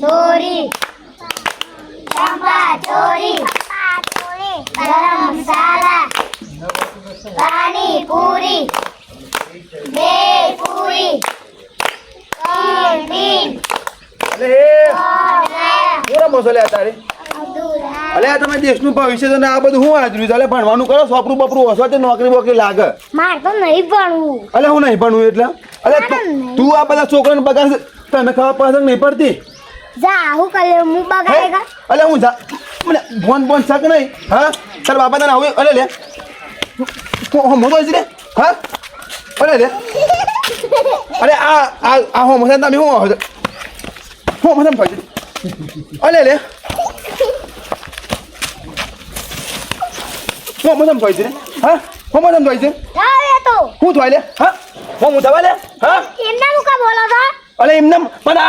ચોરી ચંપા ચોરી ગરમ મસાલા પાણી પૂરી બેલ પૂરી તીન પૂરા મસાલે તારે અલે આ તમે દેશનું ભવિષ્ય છે ને આ બધું હું આજર્યું છે. અલે ભણવાનું કરો સોપરું બપરું હસો તે નોકરી બોકરી લાગે. માર તો નહીં ભણવું. અલે હું નહીં ભણવું એટલે અલે તું આ બધા છોકરાને બગાડ તને ખબર પડે નહીં પડતી. જા હું કરે હું બગાડેગા. અલે હું જા મને ફોન ફોન શક નહીં. હા તાર બાપા તને આવું અલે લે મોટો છે રે. હા અલે લે અરે આ હો મસાન તમે હું હો મસાન ભાઈ અલે લે હો મસાન ભાઈ છે હા હો મસાન ભાઈ છે આવે તો હું થોય લે હા હો હું થવા લે હા એમના મુકા બોલો છો. અલે એમને પણ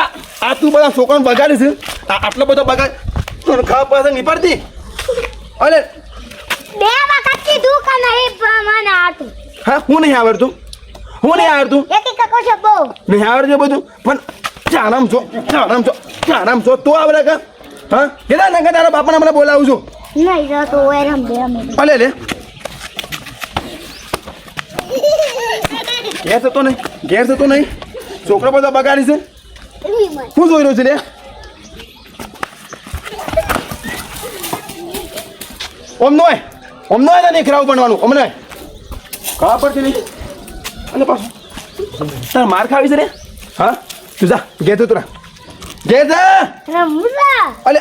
આ તું બધા છોકરાને બગાડે છે આટલો બધો બગાડ તને ખાવા પાસે નહીં પડતી. અલે બે વખત કીધું કે નહીં મને આતું હા હું નહીં આવડતું હું નહીં આવડતું એક કકો શબ્દો નહીં આવડતું બધું પણ ચારામ છો તો આવડે કા હા કેટલા નકા તારા બાપાને મને બોલાવું છું નહીં જતો હોય રમ બે અમે અલે લે ઘેર થતો નહીં છોકરો બધો બગાડી છે શું જોઈ રહ્યો છે લે ઓમ નો નહીં ખરાબ બનવાનું ઓમ નો ખબર પડશે નહીં અને પાછું તાર માર ખાવી છે રે હા તું જા ઘેર તો તું ઘેર જા રમુલા અલે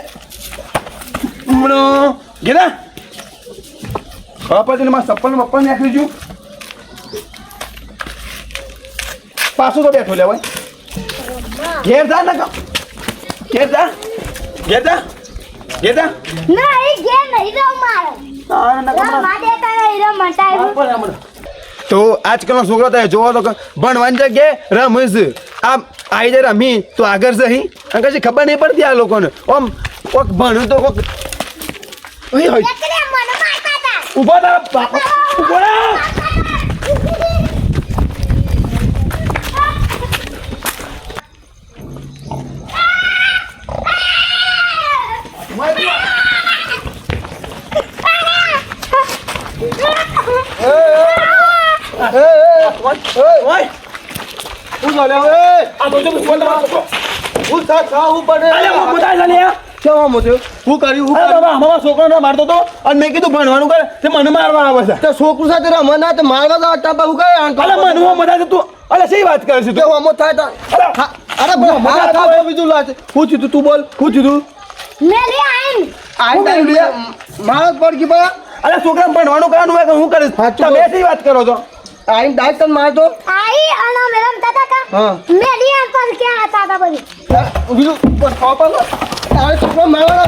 હમણો ગેરા ખબર પડશે ને મારા સપ્પલ મપ્પલ નાખી દીધું પાછો તો બેઠો લેવાય ઘેર જા ને ઘેર જા નહીં ગે નહીં રમ મારો રમવા દેતા નહીં રમ મટાય તો આજકાલનો છોકરો તો જોવો તો ભણવાની જગ્યાએ રમીશ આમ આવી જાય રમી તો આગળ જઈ અને કશી ખબર નહીં પડતી આ લોકોને આમ કોક ભણ્યું તો કોક હોય એકને મને મારતા હતા ઉભો તારા બાપા ઉભો રહો. છોકરો મારતો તો અને મેં કીધું ભણવાનું કરે તે મને મારવા આવે છે છોકરું સાથે રમવાના તો મારવા ટાપા હું કઈ મને મજા તું અલે સહી વાત કરે છે તું અમો થાય અરે બીજું લાગે હું થયું તું બોલ હું થયું મેલી આઈન મારા પડ કે ભાઈ અલે છોકરા ભણવાનું કરવાનું હોય કે હું કરીશ તમે સહી વાત કરો છો આઈન ડાયટ તને મારતો આઈ અને મેરમ તાતા કા હા મેલી આમ પર ક્યાં હતા તા બધી બીજું બસ ખાવા અરે છોકરો મારવાના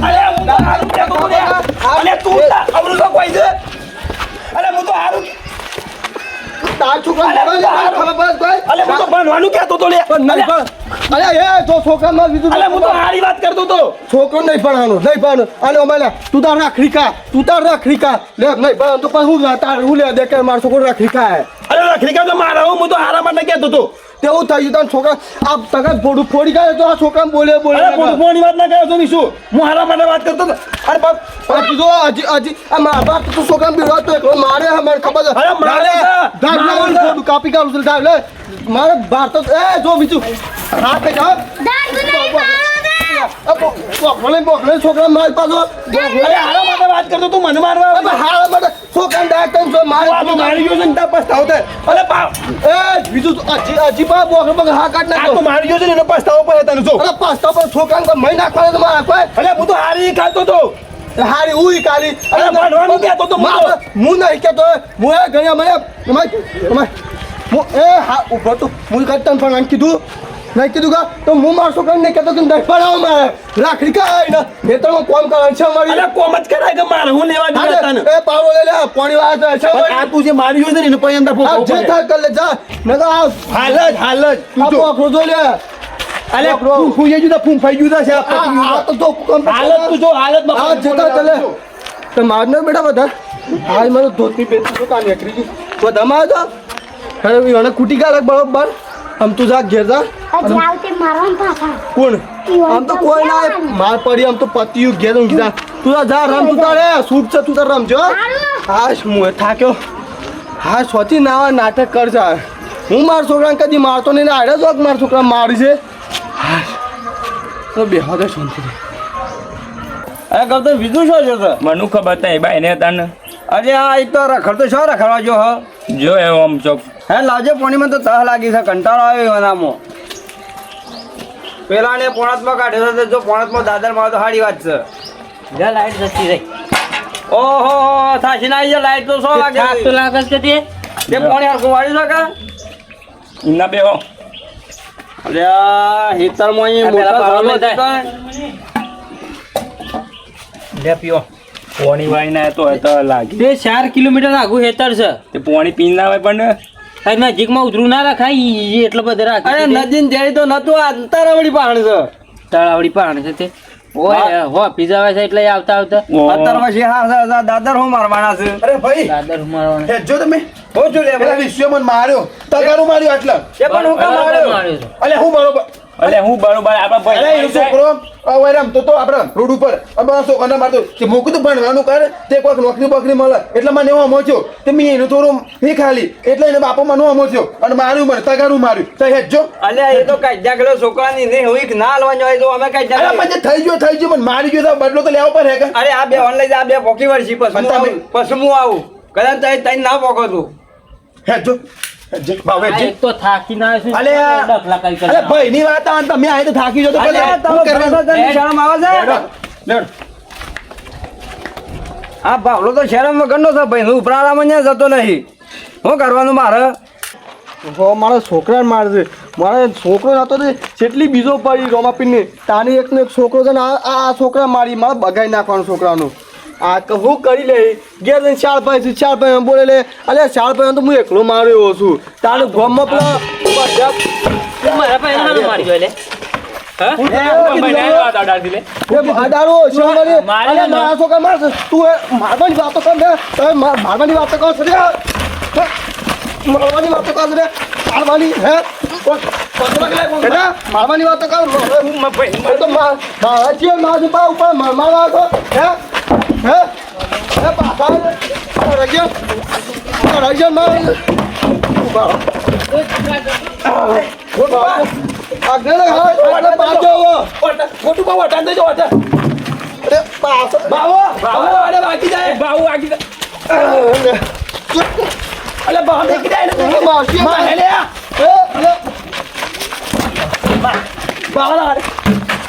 અલે તું આવરું તો કોઈ છે અલે હું તો હારું તાર છોકરા ખબર બસ અલે હું તો ભણવાનું કહેતો તો લે પણ નહીં પણ અરે એ તો છોકરા માં બીજું અલે હું તો હારી વાત કરતો તો છોકરો નહીં ભણવાનું અલે ઓમાલા તું તાર રાખડી કા લે નહીં ભણ તો પણ હું તાર હું લે દે કે મારો છોકરો રાખડી કા અરે રાખડી કામ તો મારા હું તો હારા માટે કહેતો તો તેવું થઈ ગયું છોકરા આ તગત ફોડું ફોડી ગયા તો આ છોકરા બોલે અરે ફોડની વાત ના કર્યો તો શું હું હારા માટે વાત કરતો તો અરે બાપ જો હજી આ મારા બાપ તો છોકરા બી તો એકલો મારે મને ખબર છે અરે મારે ફોડું કાપી કાઢું છું લે મારે બાર તો એ જો બીજું હા તે જા દાદુ નહીં બોકલે છોકરા માર પાછો અરે હારા માટે વાત કરતો તું મને મારવા હારા માટે છોકરા ડાયરેક્ટ જો મારે મારી ગયો છે ને તાર પસ્તાવો થાય અરે બાપ એ બીજું હજી પા બોકલે બગ હા કાઢ આ નાખો તો મારી ગયો છે ને એનો પસ્તાવો પડે તને જો અરે પાસ્તા પર છોકરા પર મહી નાખવાનો તો મારા કોઈ અરે હું તો હારી ખાતો તો હારી ઉઈ કાલી અરે ભણવાનું કહેતો તો હું નહીં કહેતો હું એ ગયા મને હું એ હા ઉભો તો હું કરતા પણ કીધું નહીં કીધું કા તો હું મારો છોકરાને નહીં કહેતો કે નહીં ભણાવો મારે રાખડી કાંઈ ને ખેતરમાં કોમ કરવાનું છે મારી અરે કોમ જ કરાય કે મારે હું લેવા દે તને એ પાવડો લે લે પાણી વાળા છે આ તું જે મારી ગયો છે ને એનો પછી અંદર જે ફોટો થાય કર લે જા ન તો હાલ જ તું જો આપો જો લે અલે હું જે જુદા ફૂમ ફાઈ જુદા છે આ તો હાલત તું જો હાલતમાં આ જતા ચાલે તો મારને બેટા બધા હાલ મને ધોતી પહેરતી તો કાન એકરી બધા માં તો અરે એને કુટી ગાલે બરોબર આમ તું જા ઘેર જા હજી આવતી મારવાનું પાછા કોણ આમ તો કોઈ ના આવે. માર પડી આમ તો પતિયું ઘેર ઊંઘી જા તું જા રમ તું તારે સૂટ છે તું તાર રમજો હાશ હું થાક્યો હા સોથી ના નાટક કરશે હું મારા છોકરાને કદી મારતો નહીં ને આડે જોક મારા છોકરા મારી છે હાશ તો બે હવે શાંતિ અરે ગૌતમ બીજું શું છે તો મને ખબર નહીં ભાઈ ને તને અરે આ એક તો રખડતો છો રખડવા જો હ જો એવો આમ ચોક હે લાવજે પાણીમાં તો તહ લાગી છે કંટાળો આવ્યો એનામાં પેલા ને પોણાતમાં કાઢ્યો તો જો પોણાતમાં દાદર માં તો સારી વાત છે જા લાઈટ જતી રહી ઓહો થાશી ના આવી લાઈટ તો 100 વાગે થાક તો લાગે છે તે તે પાણી હરખું વાળી શકે ના બેહો અરે આ હીટરમાં અહીં આ પેલા મોટા પાવડો ઝાડો થાય. હતા. લે પીઓ પોણી વાળી ના તો લાગે તે 4 કિલોમીટર આગું હેતર છે તે પોણી પીન ના હોય પણ તારી નજીકમાં ઉતરું ના રખાય એટલો બધો અરે રાખે નદીન જેડી તો નતું આ અંતરવડી પાણ છે તળાવડી પાણ છે તે ઓય હો પીઝા આવે છે એટલે આવતા આવતા અત્તર પછી હા દાદર હું મારવાના છે અરે ભાઈ દાદર મારવાનો હેજો તમે હું છું લે પેલા વિશ્વ મને માર્યો તગારું માર્યો આટલા એ પણ હું કામ બરાબર આવ્યો માર્યો છે. અલે હું બરોબર અલે હું બરોબર આપણા અરે એ ભાઈ છોકરો હવે રમતો તો આપણે રોડ ઉપર અમે છોકરાને મારતો તે મૂકી તો ભણવાનું કરે તે કોઈક નોકરી બકરી મળે એટલે મને એવો અમોચ્યો તે મેં એનું થોડું એ ખાલી એટલે એને બાપો મને અમોચ્યો અને માર્યું મને તગારું માર્યું તો હેજો અલ્યા એ તો કાઢ્યા ગયેલો છોકરાની નહીં હું એક ના હલવાનો હોય તો અમે અરે કાઢ્યા પછી થઈ ગયો મને મારી ગયો તો બદલો તો લેવો પડે કે અરે આ બે ઓનલાઈન આ બે પોકી વર્ષી પછી પણ હું તમે- આવું. પછી હું આવું કદાચ તઈ ના પોકો તું હેજો હેજો ભાવ આ હેજો એક તો થાકી ના આવ્યો અલે આ- ડખલા કરી કરી અરે ભાઈ ની વાત આ તમે આય તો થાકી જતો અલ્યા, પછી તમે શું કરવાનું? ભરોસો કરીને શરમ આવે છે લેવડો. આ ભાવલો તો શરમ વગરનો છે ભાઈ હું ઉપરાળામાં ન્યા જતો નહીં શું કરવાનું મારે હો મારા છોકરાને મારશે મારા છોકરો નતો તે જેટલી બીજો પડી રોમાપીને તાની એકનો એક છોકરો છે ને આ છોકરા મારી મારે બગાડી નાખવાનો છોકરાનો આ કે હું કરી લે ઘેર જઈને ચાર ભાઈ બોલે લે અલે ચાર ભાઈ તો હું એકલો માર્યો છું તારે ગોમમાં પેલા તું મારા પાસે નાનો માર્યો એટલે અડાડો શિવમારી મારી અલે ના. મારા છોકરા મારશે તું એ મારવાની વાતો કર ને તમે મારવાની વાતો કર છે મારવાની વાતો કર છે મારવાની હે મારવાની વાતો કર તો મારા જીવ મારા પા ઉપર મારવા તો હે હે હે પાછા રજ્યા માર આગળ આગળ પાછો ખોટું બહુ હટાન દેજો હટાન. અરે પાછો બાવો અરે બાકી જાય બાહુ આગી અલે બાવ દેખી જાય ને મારશી માં હેલે આ બાવલા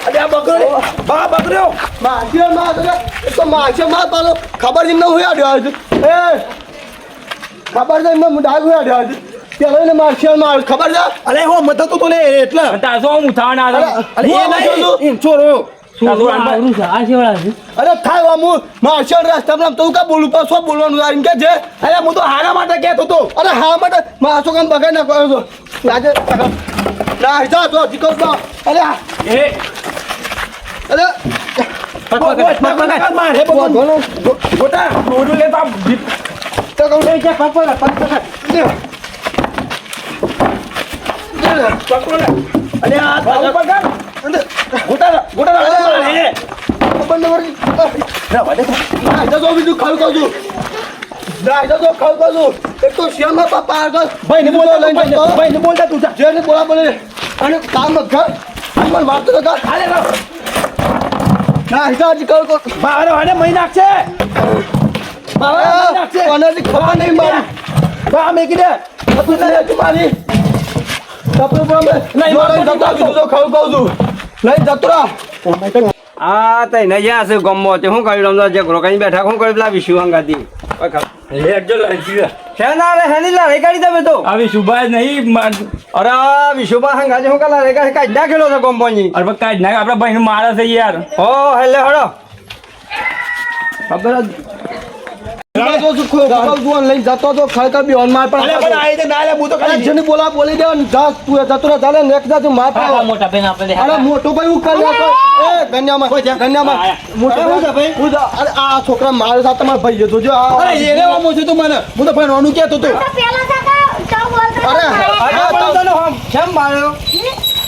અરે આ બકરો બા બકરો મારશી માર તો મારશી માર પાલો ખબર જ ન હોય આડ્યો એ ખબર જ ન ડાગ હોય આડ્યો પેલો ને મારશી માર ખબર છે અલે હો મત તો લે એટલે તાસો હું ઉઠાવના અલે એ નહીં છોરો આવરું છે આ શેવડા છે અરે થાય હું મારશી રસ્તામાં તો કા બોલું પાછો બોલવાનું આ એમ કે છે અરે હું તો હારા માટે કહેતો તો અરે હા માટે મારશો કામ બગાડ ના કરો છો લાગે ના જા તો જીકો અરે એ અરે માર હે બોલ ગોટા ઓડું લેતા તો કહું એ જે પકડ પકડો લે અલે આ પકડ ગોટા ગોટા હે બંધ વળી ના વાડે ના જો બીજું ખાવ કહું છું ના જો ખાવ કહું છું એક તો શ્યામા પાપા આગળ ભાઈ ને બોલતા લઈને જતો. ભાઈ ને બોલતા તું જા જેને બોલા બોલે અને કામ ઘર આમાં વાતો તો કર હાલે ના હિસાબ કર કો બારે વાડે મહી નાખશે બાબા કોનાથી ખબર નહીં મારી બા મેકી દે તું લે તું મારી કપડું પણ લઈ જતો બીજું તો ખાવ કહું છું લઈ જતો રહા આ તઈ ને જ્યાં હશે ગમો તે શું કર્યું રમતો જે રોકાઈ બેઠા શું કર્યું પેલા વિશુ અંગાતી લેટ જો લઈ શેના રે હેની લા રેગાડી દે તો આવી સુભાષ નહીં અરે આ વિશુબા હંગાજે હું કલા રેગાડી કાઢ નાખેલો છે ગમોની અરે કાઢ નાખ આપણા ભાઈ નું મારે છે યાર હો હેલે હડો ખબર જ લઈ જતો તો ખરેખર બી ઓન માર અલે પણ પણ આઈ દે ના લે હું તો ખાલી જેની બોલા બોલી દે જા તું જતો રહે ચાલે નેક જા તું માર આ મોટા બેન આપણે અરે મોટો ભાઈ હું કરી નાખો એ ગન્યામાં મોટો ભાઈ હું અરે આ છોકરા મારે સાથે તમારા ભાઈ જતો જો અરે એને વામો છે તું મને હું તો ભણવાનું કહેતો તો તો પેલા કાકા તો બોલતો અરે, હતો. અરે પણ તને હમ કેમ માર્યો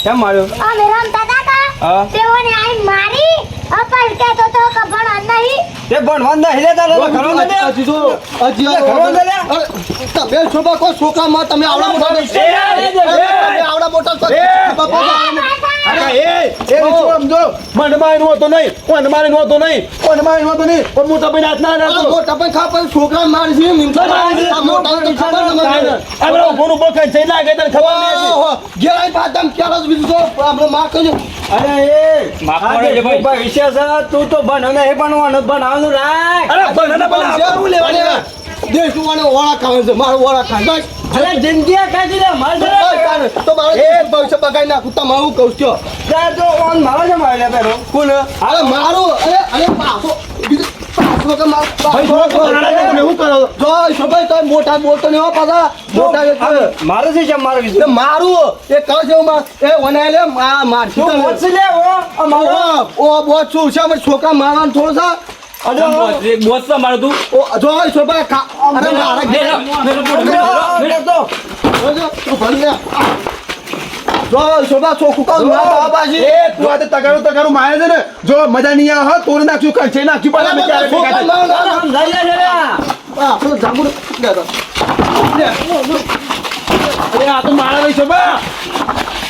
કેમ માર્યો અમે રમતા હતા હા. તેઓને આઈ મારી અપલ કહેતો તો કે ભણવા નહીં. તે ભણવા નહીં લેતા લે ઘરો ને હજી તો હજી લે, ઘરમાં તો લે. અરે, તમે છોકરા કોઈ છોકરામાં તમે આવડા મોટા તમે આવડા મોટા છો. બાપા, કાકા, એ શું સમજો મને માર્યો હતો નહીં કોને માર્યો હતો નહીં કોને માર્યો હતો નહીં કોઈ મોટા ભાઈ હાથ ના અરે, રાખો મોટા પણ ખા પણ છોકરા મારી છે મિંતા મારી છે. આ મોટા તો ખબર ન મને. આપણે ઉભોનું બોખાય જઈ લાગે તને ખબર નહીં ઓહો, ઘેર આઈ પાછા ક્યારે જ બીજું તો આપણે માં કહ્યું. અરે એ માફ પડે છે ભાઈ. ભવિષ્ય છે તું તો ભણો નહીં ભણવાનું રાખ અરે બનાના બના શું લેવાને? દેશ વાળો વાળા ખાવે છે મારો વાળા ખાય બસ. અરે જિંદગી કાઢી લે માર બસ, તારે. તો મારે એ ભવિષ્ય બગાડી નાખું તમારું કહું છું. તો ઓન મારો છે મારે પેલો કોણ? અરે મારું અરે પાછો બીજું પાછો કે મારો ભાઈ, થોડો થોડો તમે શું કરો જો સભાઈ તો મોટા બોલતો નહીં હો પાછા મોટા એટલે. મારો છે કેમ મારો એ કીધું મારું એ કહે છે હું એ વનાય લે આ મારશું તું તને. મોત લે ઓ મારો ઓ બોસ શું છે અમારે છોકરા મારવાનું થોડું છે. બોસ તો મારું તું ઓ જો સભાઈ અરે મારા ઘેર જો તું ભલે લે. જો સભા ચોખ્ખું કહું મારા બાબાજી એ તું આ તગારું મારે છે ને જો મજા નહીં આવે તોડી નાખશું કંચે નાખશું પણ અમે ક્યારે ભેગા થાય. સમજાઈ લે આપણો જાંબુ અરે આ તો મારા નહીં છે બા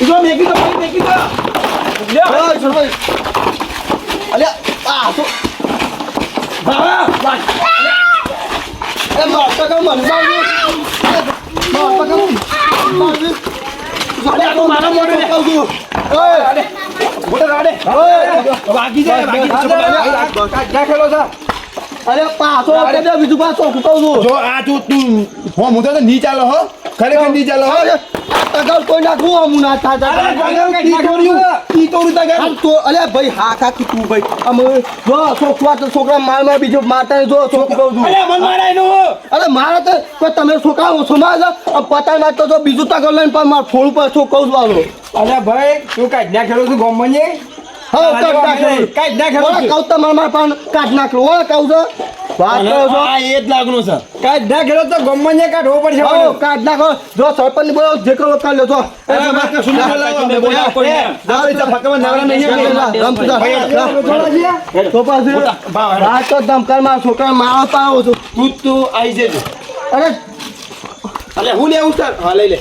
જો મેકી તો ભાઈ મેકી તો અલ્યા આ તો બાબા એ મારતા કામ મને મારતા કામ અરે આ તો મારા મોઢે ને. કહું છું. મોઢે રાડે વાગી જાય ખેલો છે અરે પાછો આપડે બીજું પાછો કહું છું. જો આ તું હો મુદે તો નહીં ચાલો હો ખરેખર નહીં ચાલો હો તગાર કોઈ નાખવું આમ ના થાય અરે તગારું કી તોડ્યું તગારું આમ તો અલ્યા ભાઈ હા ખા તું ભાઈ અમે જો છોકરા માર બીજો મારતા જો છોકરું કહું છું. અરે મન મારાય નું અરે મારે તો કોઈ તમે છોકરા સમાજ પતાવી નાખતો તો બીજું તગાર લઈને પણ મારે ફોન પર શું કહું છું આલો. અરે ભાઈ તું કાઢ ના ખેલો છું ગોમની હા કાઢ નાખ્યો કાઢ ના ખેલો ઓલા કહું તમારે મારે પણ કાઢ નાખ્યો ઓલા કહું છો વાત કરો છો. આ એ જ લાગનું છે કાઢ ના ખેલો તો ગોમની કાઢવો પડશે હો કાઢ નાખો જો સરપંચ બોલો જે કરો કાઢ લો છો અરે બાકા સુને બોલાવો દાવે તો ફકમાં નવરા નહીં તો પાછું વાત તો ધમકાર માં છોકરા મારા પાવો છો. તું આઈ જજે અરે અલે હું લેવું સર હા લઈ લે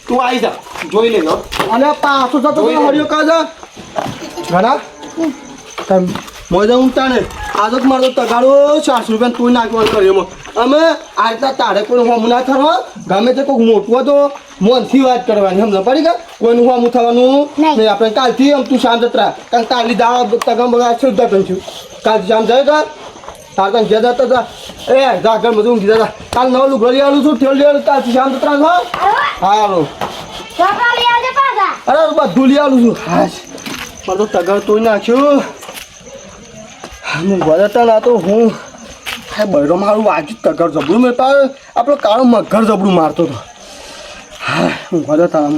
તું આઈ જા જોઈ લે લો અને પાછો જતો તો હરિયો કાજા ઘણા મોજા ઉમતા ને આજ જ મારો તગાડો 400 રૂપિયા તું નાખવાનું કર્યો અમે આ રીતના તારે કોઈ હોમ ના થવા ગમે તે કોઈ મોટું તો મોનથી વાત કરવાની સમજ પડી ગયા કોઈનું હોમ થવાનું નહીં આપણે કાલથી આમ તું શાંત જતરા કારણ તાલી દાળ તગમ બધા શુદ્ધ કરશું કાલથી શાંત જાય કા તાર તને ઘેર જતા હતા એ જા ઘર બધું ઊંઘી જતા કાલ નવ લુગડો લઈ આવું છું ઠેલ લઈ કાલથી શાંત જતરા છો હાલો છોકરા લઈ આવજે પાછા. અરે બધું લઈ આવું છું હાશ મારે તો તગર તોડી નાખ્યું હું વળતા ના તો હું બૈરો મારું વાગ્યું તગર જબડું મેં તાર આપણો કાળો મગર જબડું મારતો હતો હા હું વળતા